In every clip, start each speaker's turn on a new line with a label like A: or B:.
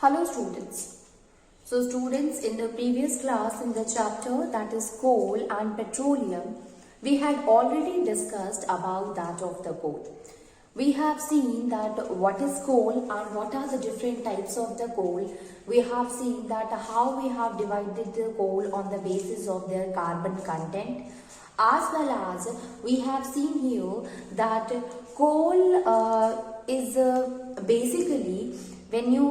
A: Hello students. So students, in the previous class in the chapter that is coal and petroleum, we had already discussed about that of the coal. We have seen that what is coal and what are the different types of the coal. We have seen that how we have divided the coal on the basis of their carbon content. As well as we have seen here that coal is basically when you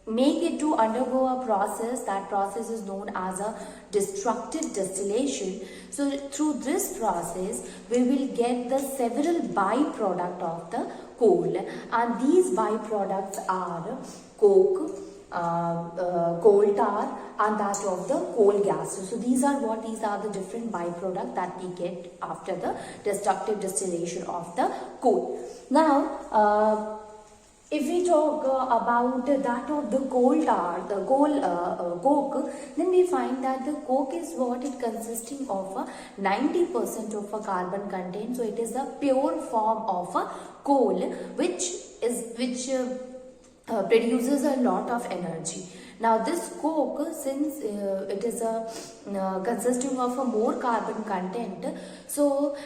A: make it to undergo a process, that process is known as a destructive distillation. So through this process we will get the several byproduct of the coal, and these byproducts are coke, coal tar, and that of the coal gas. So these are the different byproducts that we get after the destructive distillation of the coal. Now if we talk about that of the coal tar, the coke, then we find that the coke is what it consisting of 90% of a carbon content. So it is a pure form of a coal which produces a lot of energy. Now this coke, since it is consisting of a more carbon content, so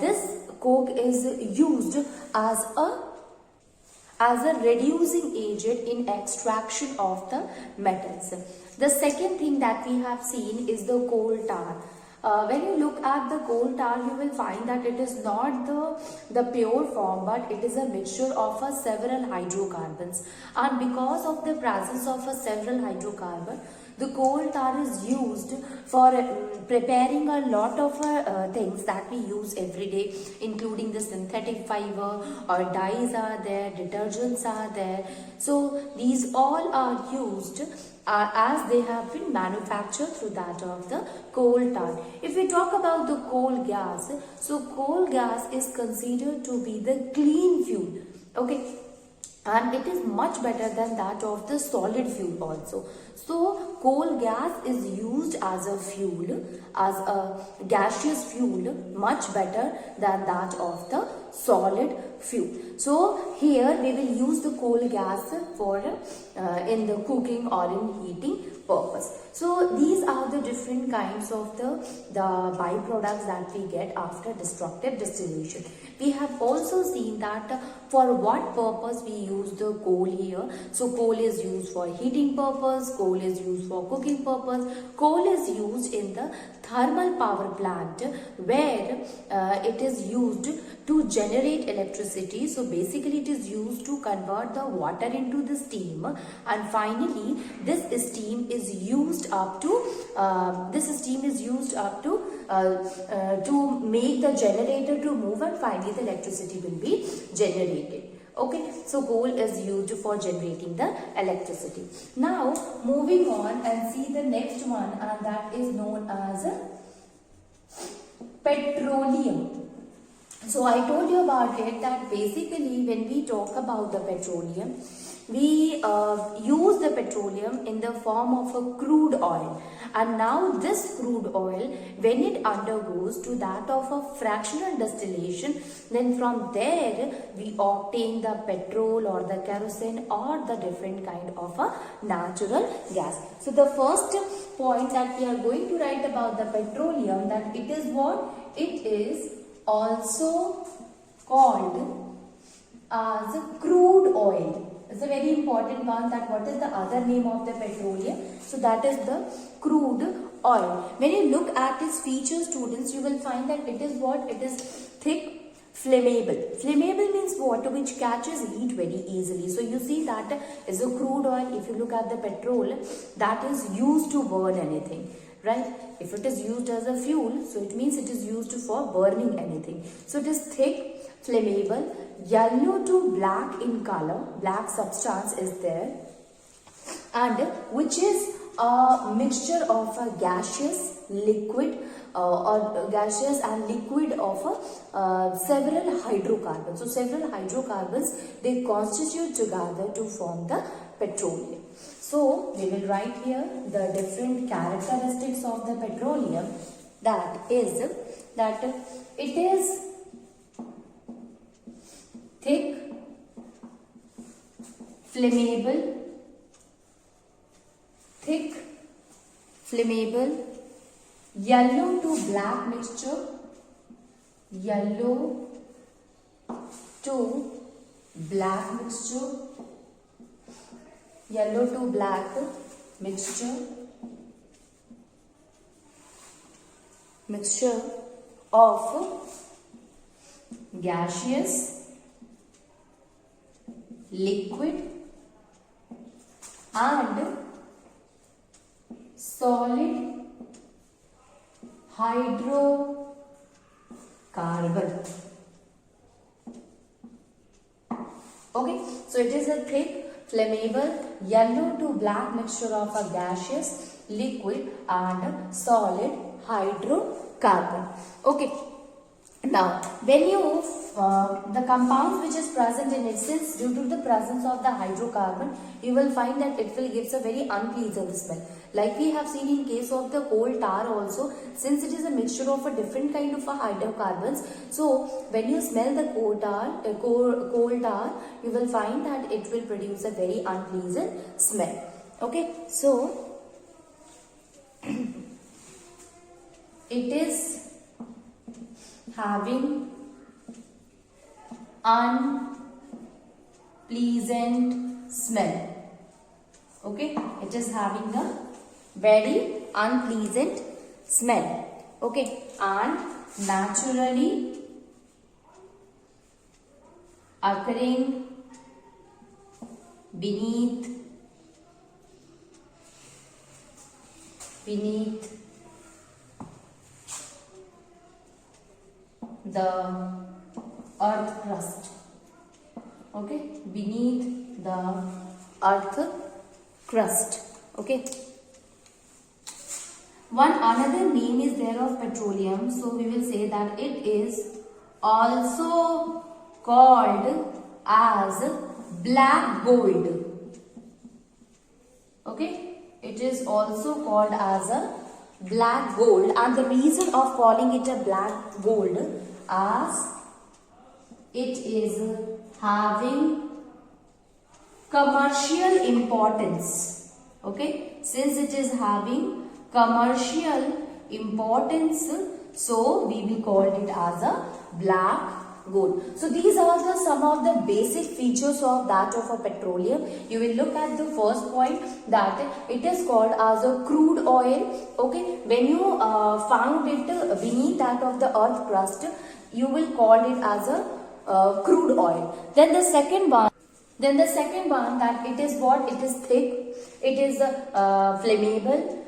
A: this coke is used as a reducing agent in extraction of the metals. The second thing that we have seen is the coal tar. When you look at the coal tar, you will find that it is not the pure form, but it is a mixture of several hydrocarbons. And because of the presence of several hydrocarbons, the coal tar is used for preparing a lot of things that we use every day, including the synthetic fiber, or dyes are there, detergents are there. So these all are used as they have been manufactured through that of the coal tar. If we talk about the coal gas, so coal gas is considered to be the clean fuel, okay, and it is much better than that of the solid fuel also. So coal gas is used as a fuel, as a gaseous fuel, much better than that of the solid fuel. So here we will use the coal gas for in the cooking or in heating purpose. So these are the different kinds of the byproducts that we get after destructive distillation. We have also seen that for what purpose we use the coal here. So coal is used for heating purpose, coal is used for cooking purpose, coal is used in the thermal power plant where it is used to generate electricity. So basically it is used to convert the water into the steam, and finally this steam is used up to make the generator to move, and finally the electricity will be generated. Okay, so coal is used for generating the electricity. Now moving on and see the next one, and that is known as petroleum. So I told you about it that basically when we talk about the petroleum, we use the petroleum in the form of a crude oil, and now this crude oil, when it undergoes to that of a fractional distillation, then from there we obtain the petrol or the kerosene or the different kind of a natural gas. So the first point that we are going to write about the petroleum, that it is what? It is also called as crude oil. It's a very important one, that what is the other name of the petroleum? So that is the crude oil. When you look at its features, students, you will find that it is what? It is thick, flammable. Flammable means water which catches heat very easily. So you see that is a crude oil. If you look at the petrol, that is used to burn anything, right? If it is used as a fuel, so it means it is used for burning anything. So it is thick, flammable, yellow to black in color, black substance is there, and which is a mixture of a gaseous, liquid or gaseous and liquid of several hydrocarbons. So several hydrocarbons, they constitute together to form the petroleum. So we will write here the different characteristics of the petroleum, that is that it is thick, flammable, thick, flammable, yellow to black mixture, yellow to black mixture, yellow to black mixture, mixture of gaseous, liquid and solid hydrocarbon. Okay, so it is a thick, flammable, yellow to black mixture of a gaseous, liquid and solid hydrocarbon. Okay. Now, when you, the compound which is present in it, since due to the presence of the hydrocarbon, you will find that it will gives a very unpleasant smell. Like we have seen in case of the coal tar also, since it is a mixture of a different kind of a hydrocarbons, so when you smell the coal tar, you will find that it will produce a very unpleasant smell. Okay, so it is having unpleasant smell. Okay, it is having a very unpleasant smell. Okay, and naturally occurring beneath the earth crust. Okay, beneath the earth crust. Okay, one another name is there of petroleum, so we will say that it is also called as black gold. Okay, it is also called as a black gold, and the reason of calling it a black gold as it is having commercial importance. Okay, since it is having commercial importance, so we will call it as a black gold. So these are the some of the basic features of that of a petroleum. You will look at the first point that it is called as a crude oil. Okay, when you found it beneath that of the earth crust, you will call it as a crude oil. Then the second one that it is what? It is thick, it is flammable.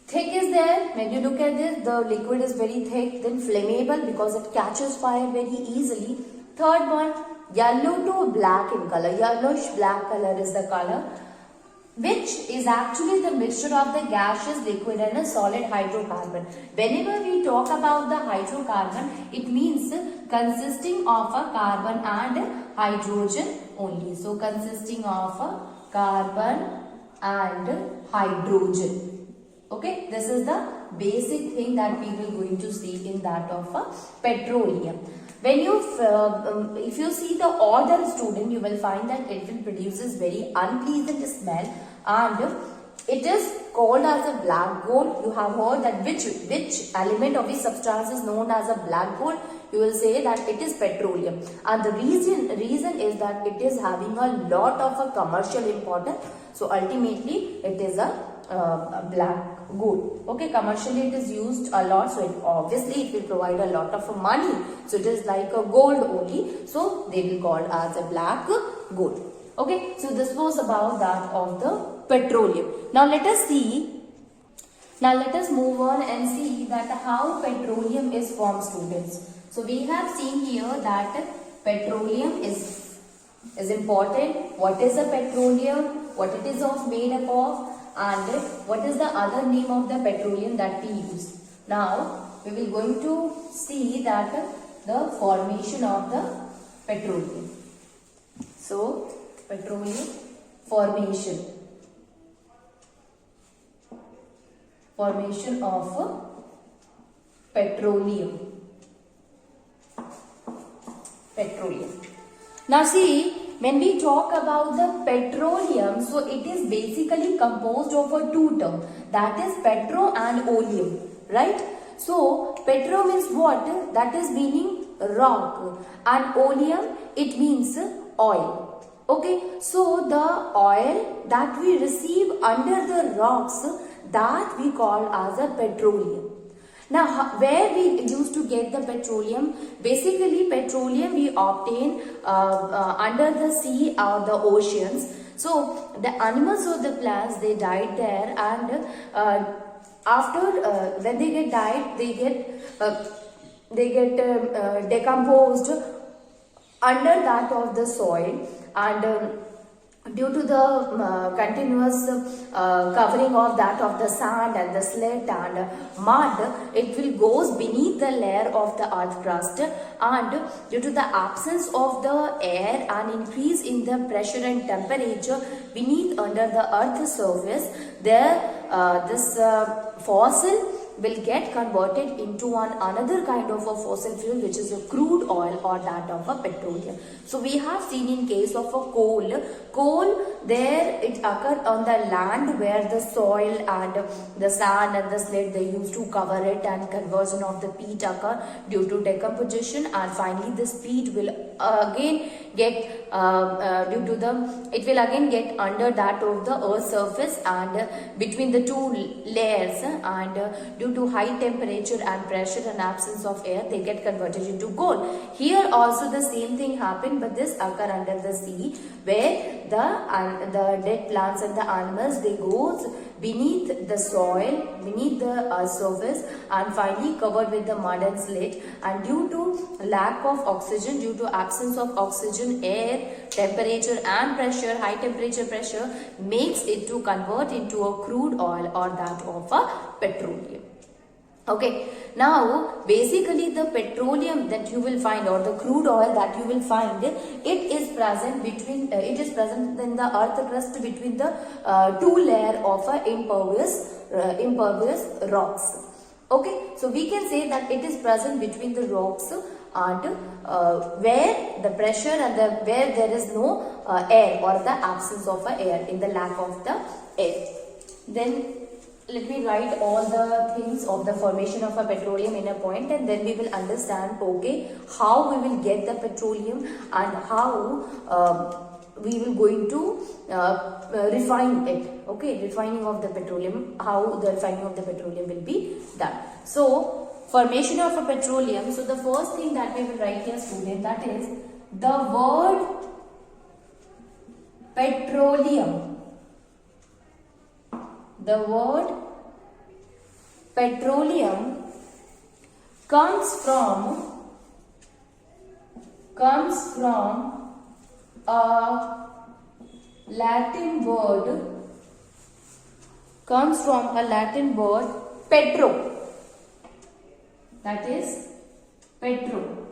A: Thick is there, when you look at this, the liquid is very thick, then flammable because it catches fire very easily. Third one, yellow to black in color, yellowish black color is the color, which is actually the mixture of the gaseous, liquid and a solid hydrocarbon. Whenever we talk about the hydrocarbon, it means consisting of a carbon and hydrogen only. So consisting of a carbon and hydrogen. Okay, this is the basic thing that we will going to see in that of a petroleum. When you, if you see the order student, you will find that it will produces very unpleasant smell, and it is called as a black gold. You have heard that which element of the substance is known as a black gold. You will say that it is petroleum, and the reason is that it is having a lot of a commercial importance. So ultimately, it is a black gold. Okay, commercially it is used a lot, so obviously it will provide a lot of money. So it is like a gold only, so they will call as a black gold. Okay, so this was about that of the petroleum. Now let us move on and see that how petroleum is formed, students. So we have seen here that petroleum is important. What is a petroleum? What it is made up of? And what is the other name of the petroleum that we use? Now we will going to see that the formation of the petroleum. So petroleum formation of petroleum. Now see, when we talk about the petroleum, petroleum, so it is basically composed of a two term, that is petro and oleum, right? So petro means what? That is meaning rock, and oleum, it means oil. Okay, so the oil that we receive under the rocks, that we call as a petroleum. Now, where we used to get the petroleum? Basically, petroleum we obtain under the sea or the oceans. So, the animals or the plants, they died there, and after when they get died, they get decomposed under that of the soil, and due to the continuous covering of that of the sand and the slit and mud, it will goes beneath the layer of the earth crust, and due to the absence of the air and increase in the pressure and temperature beneath under the earth's surface, there this fossil will get converted into another kind of a fossil fuel, which is a crude oil or that of a petroleum. So we have seen in case of a coal, there it occur on the land where the soil and the sand and the slit, they used to cover it, and conversion of the peat occur due to decomposition, and finally this peat will again get it will again get under that of the earth's surface, and between the two layers, and due to high temperature and pressure and absence of air, they get converted into gold. Here also the same thing happened, but this occur under the sea, where the dead plants and the animals, they goes beneath the soil, beneath the surface, and finally covered with the mud and slit, and due to lack of oxygen, due to absence of oxygen, air, temperature and pressure, high temperature pressure makes it to convert into a crude oil or that of a petroleum. Okay, now basically the petroleum that you will find, or the crude oil that you will find, it is present between in the earth crust between the two layer of impervious rocks. Okay, so we can say that it is present between the rocks, and where the pressure and where there is no air, or the absence of air, in the lack of the air. Then let me write all the things of the formation of a petroleum in a point, and then we will understand, okay, how we will get the petroleum, and how we will going to refine it. Okay, refining of the petroleum, how the refining of the petroleum will be done. So formation of a petroleum, so the first thing that we will write here, student, that is the word petroleum. The word petroleum comes from a Latin word, petro. That is petro.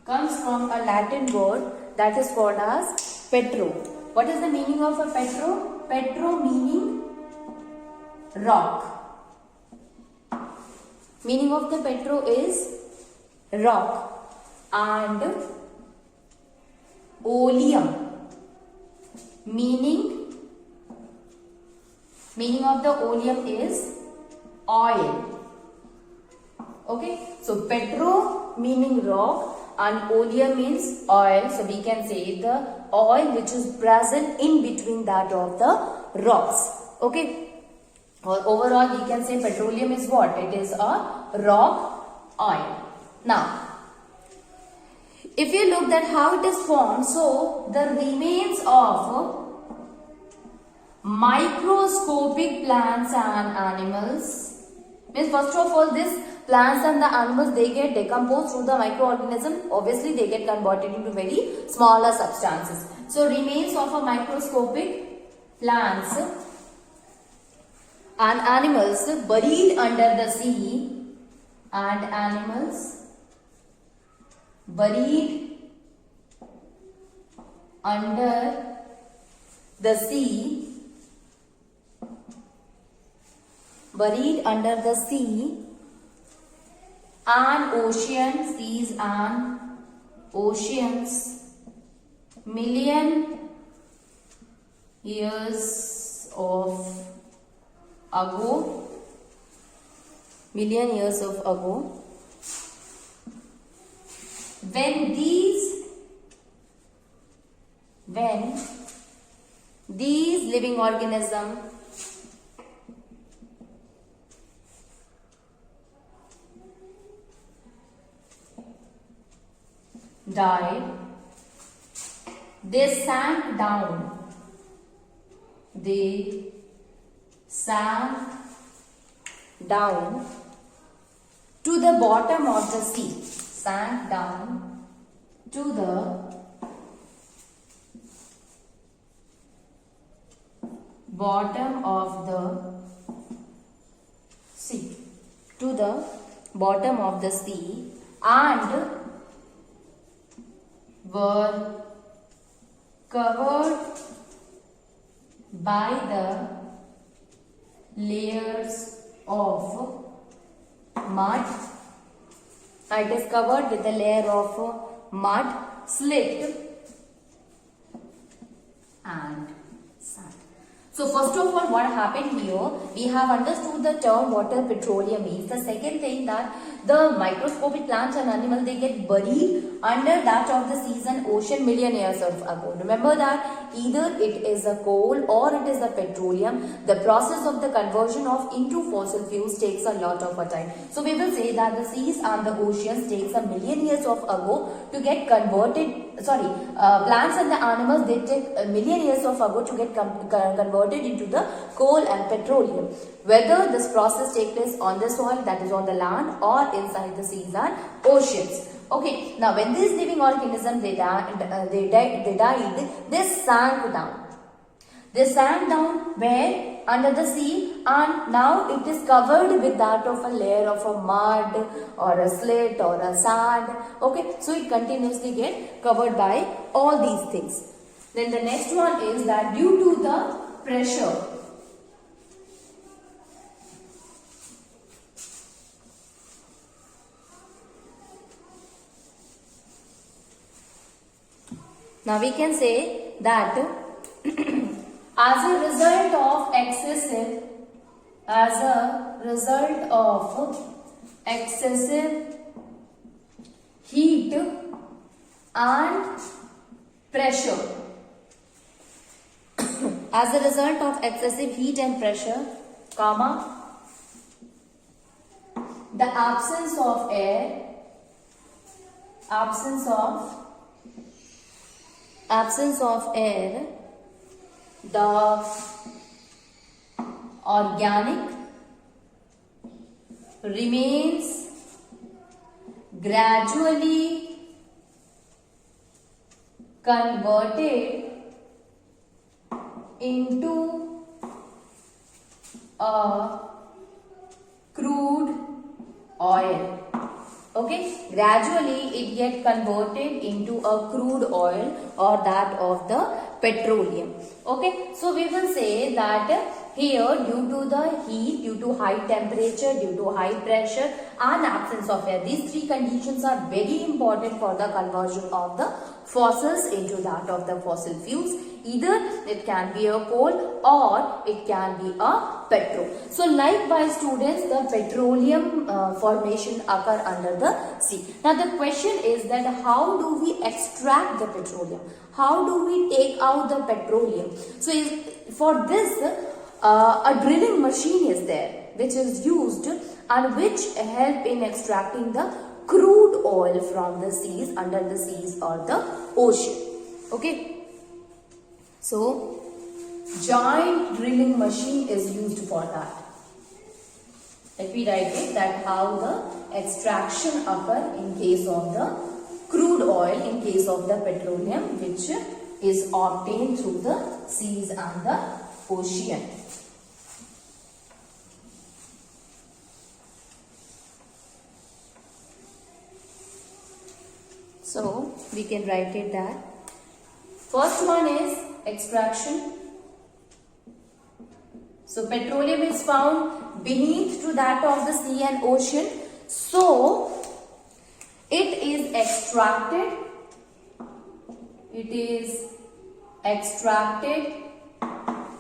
A: Comes from a Latin word that is called as petro. What is the meaning of a petro? Petro meaning rock. Meaning of the petro is rock, and oleum meaning of the oleum is oil. Okay, so petro meaning rock and oleum means oil, so we can say the oil which is present in between that of the rocks. Okay, or overall we can say petroleum is what? It is a rock oil. Now if you look at how it is formed, so the remains of microscopic plants and animals, means first of all this plants and the animals, they get decomposed through the microorganism. Obviously they get converted into very smaller substances. So remains of a microscopic plants and animals buried under the sea, and animals buried under the sea, and ocean, seas and oceans, million years of ago, million years of ago, when these living organisms died, they sank down. They sank down to the bottom of the sea. Sank down to the bottom of the sea. To the bottom of the sea, and were covered by the layers of mud. It is covered with a layer of mud, slit and sand. So first of all, what happened here, we have understood the term what a petroleum is. The second thing, that the microscopic plants and animals, they get buried under that of the seas and ocean million years ago. Remember that either it is a coal or it is a petroleum. The process of the conversion of into fossil fuels takes a lot of time. So we will say that the seas and the oceans takes a million years of ago to get converted. Plants and the animals, they take a million years of ago to get converted into the coal and petroleum. Whether this process takes place on the soil, that is on the land, or inside the seas and oceans. Okay, now when these living organisms they died, they sank down. They sank down where? Under the sea, and now it is covered with that of a layer of a mud or a slit or a sand. Okay, so it continuously get covered by all these things. Then the next one is that due to the pressure, now we can say that as a result of excessive heat and pressure, as a result of excessive heat and pressure, the absence of air, the organic remains gradually converted into a crude oil. Okay, gradually it get converted into a crude oil or that of the petroleum. Okay, so we will say that here due to the heat, due to high temperature, due to high pressure and absence of air, these three conditions are very important for the conversion of the fossils into that of the fossil fuels. Either it can be a coal or it can be a petrol. So likewise students, the petroleum formation occur under the sea. Now the question is that how do we extract the petroleum? How do we take out the petroleum? So for this a drilling machine is there which is used and which help in extracting the crude oil from the seas, under the seas or the ocean. Okay. So, giant drilling machine is used for that. Let me write it, that how the extraction occur in case of the crude oil, in case of the petroleum which is obtained through the seas and the ocean. So, we can write it that first one is extraction. So petroleum is found beneath to that of the sea and ocean. So it is extracted. It is extracted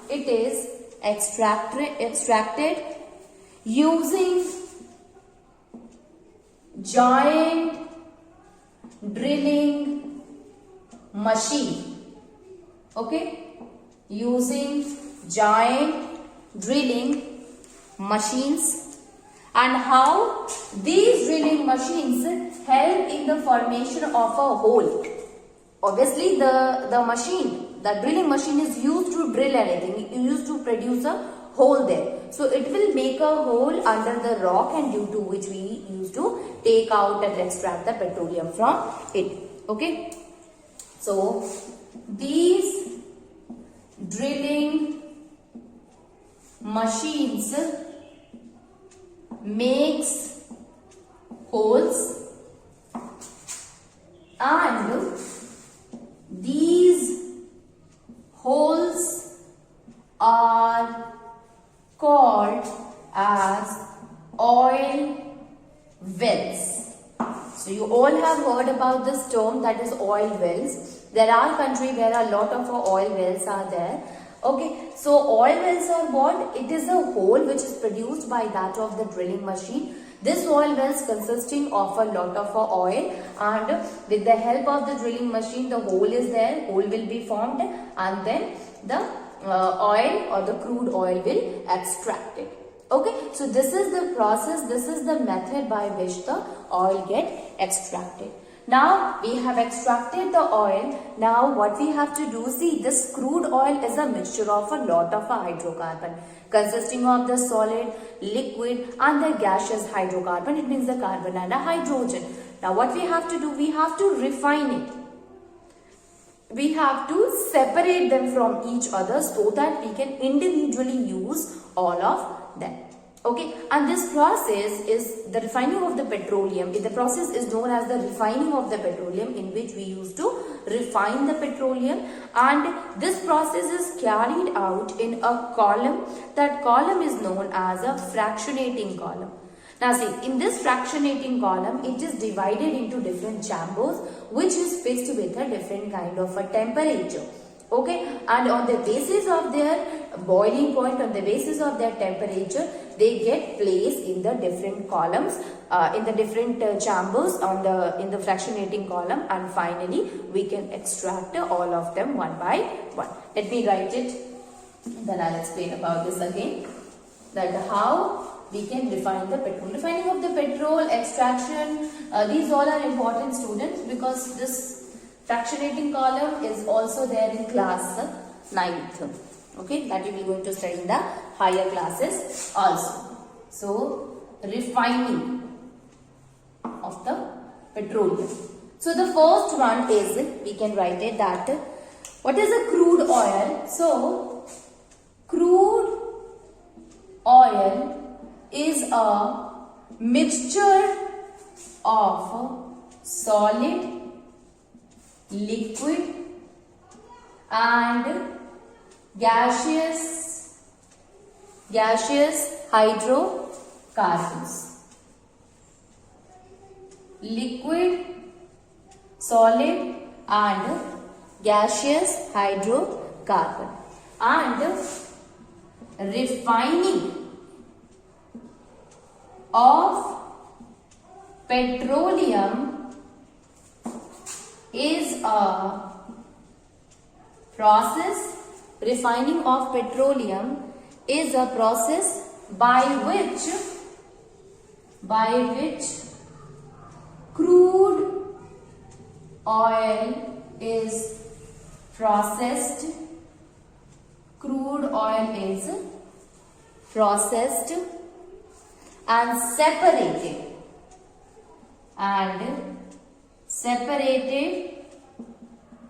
A: it is extracted using giant drilling machine. Okay, using giant drilling machines. And how these drilling machines help in the formation of a hole. Obviously, the drilling machine is used to drill anything, used to produce a hole there. So it will make a hole under the rock, and due to which we used to take out and extract the petroleum from it. Okay. So these drilling machines makes holes, and these holes are called as oil wells. So you all have heard about this term, that is oil wells. There are countries where a lot of oil wells are there. Okay, so oil wells are what? It is a hole which is produced by that of the drilling machine. This oil wells consisting of a lot of oil, and with the help of the drilling machine, the hole is there, hole will be formed, and then the oil or the crude oil will extract it. Okay, so this is the process, this is the method by which the oil get extracted. Now we have extracted the oil. Now what we have to do, see, this crude oil is a mixture of a lot of a hydrocarbon consisting of the solid, liquid and the gaseous hydrocarbon. It means the carbon and a hydrogen. Now what we have to do, we have to refine it. We have to separate them from each other so that we can individually use all of them. Okay, and this process is the refining of the petroleum. The process is known as the refining of the petroleum, in which we used to refine the petroleum, and this process is carried out in a column. That column is known as a fractionating column. Now see, in this fractionating column, it is divided into different chambers which is fixed with a different kind of a temperature. Okay, and on the basis of their boiling point, on the basis of their temperature, they get placed in the different columns, in the different chambers in the fractionating column, and finally we can extract all of them one by one. Let me write it, then I'll explain about this again, that how we can refine the petrol. Refining of the petrol, extraction, these all are important, students, because this fractionating column is also there in class 9th. Okay, that we will be going to study in the higher classes also. So, refining of the petroleum. So, the first one is, we can write it that, what is a crude oil? So, crude oil is a mixture of solid, liquid and gaseous hydrocarbons. Liquid, solid and gaseous hydrocarbon. And refining of petroleum is a process. Refining of petroleum is a process by which crude oil is processed. Crude oil is processed and separated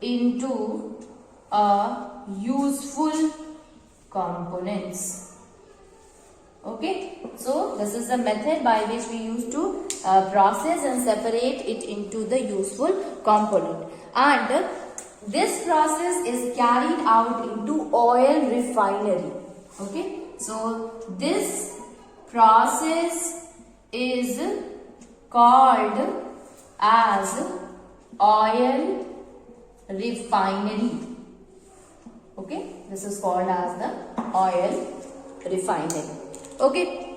A: into useful components. Okay, so this is the method by which we used to process and separate it into the useful component, and this process is carried out into oil refinery. Okay, so this process is called as oil refinery. Okay, this is called as the oil refining. Okay.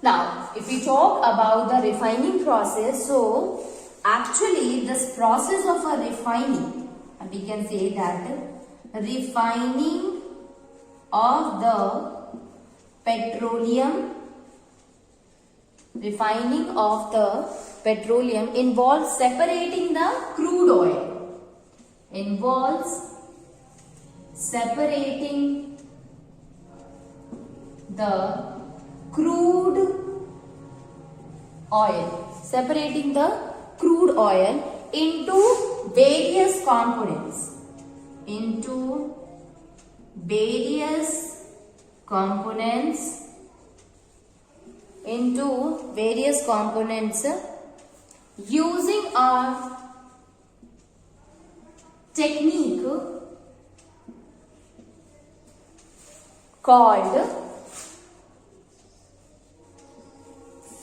A: Now, if we talk about the refining process, so actually this process of a refining, we can say that refining of the petroleum involves separating the crude oil, involves separating the crude oil into various components, using a technique called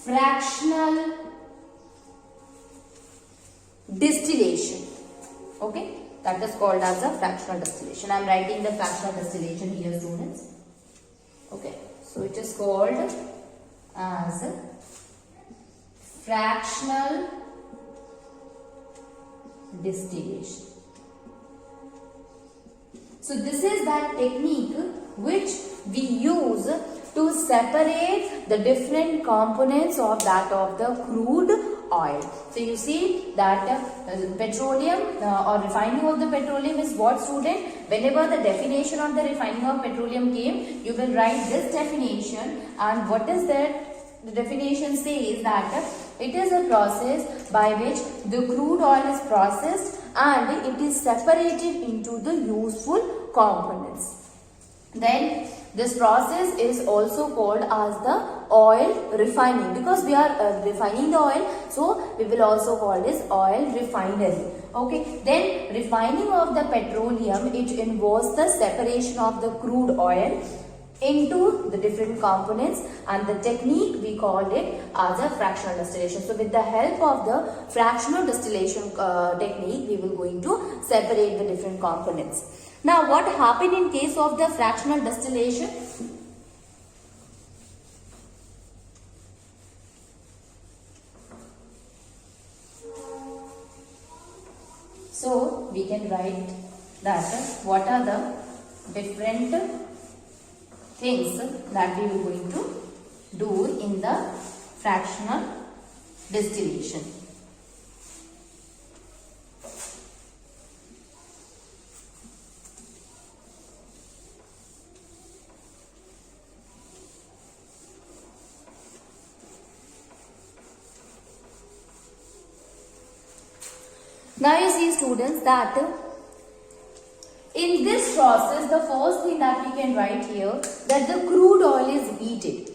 A: fractional distillation. Okay, that is called as a fractional distillation. I am writing the fractional distillation here, students. Okay, so it is called as fractional distillation. So this is that technique which we use to separate the different components of that of the crude oil. So you see that petroleum or refining of the petroleum is what, student? Whenever the definition of the refining of petroleum came, you will write this definition, and what is that? The definition says that it is a process by which the crude oil is processed and it is separated into the useful components. Then this process is also called as the oil refining, because we are refining the oil, so we will also call this oil refinery. Okay, then refining of the petroleum, it involves the separation of the crude oil into the different components, and the technique we call it as a fractional distillation. So with the help of the fractional distillation technique, we will going to separate the different components. Now what happened in case of the fractional distillation? So we can write that what are the different things that we are going to do in the fractional distillation. Now you see, students, that in this process, the first thing that we can write here, that the crude oil is heated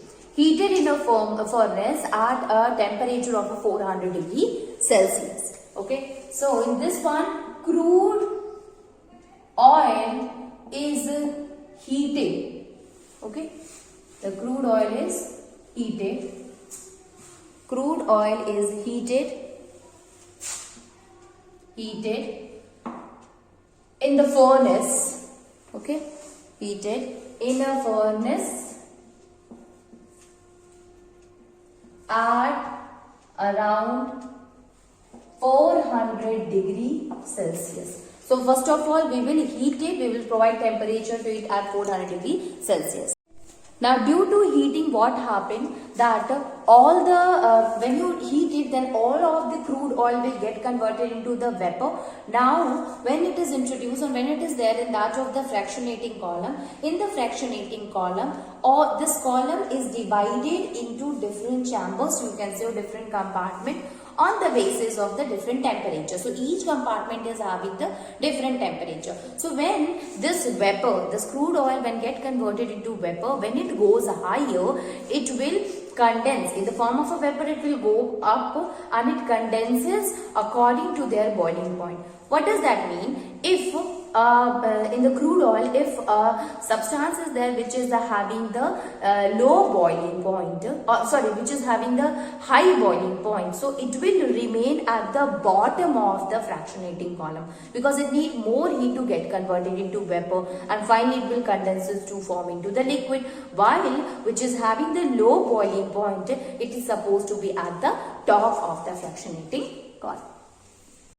A: in a furnace at a temperature of 400 degrees Celsius. Okay, so in this one, crude oil is heated. Okay, the crude oil is heated. Crude oil is heated in the furnace. Okay, heated in a furnace at around 400 degrees Celsius. So first of all, we will heat it, we will provide temperature to it at 400 degrees Celsius. Now due to heating, what happened, that all the when you heat it, then all of the crude oil will get converted into the vapor. Now when it is introduced and when it is there in that of the fractionating column, in the fractionating column, or this column is divided into different chambers, you can say different compartment, on the basis of the different temperature. So each compartment is having the different temperature. So when this vapor, this crude oil, when get converted into vapor, when it goes higher, it will condense. In the form of a vapor, it will go up and it condenses according to their boiling point. What does that mean? If in the crude oil, if substance is there which is having the low boiling point, which is having the high boiling point, so it will remain at the bottom of the fractionating column because it needs more heat to get converted into vapor, and finally it will condense to form into the liquid, while which is having the low boiling point, it is supposed to be at the top of the fractionating column.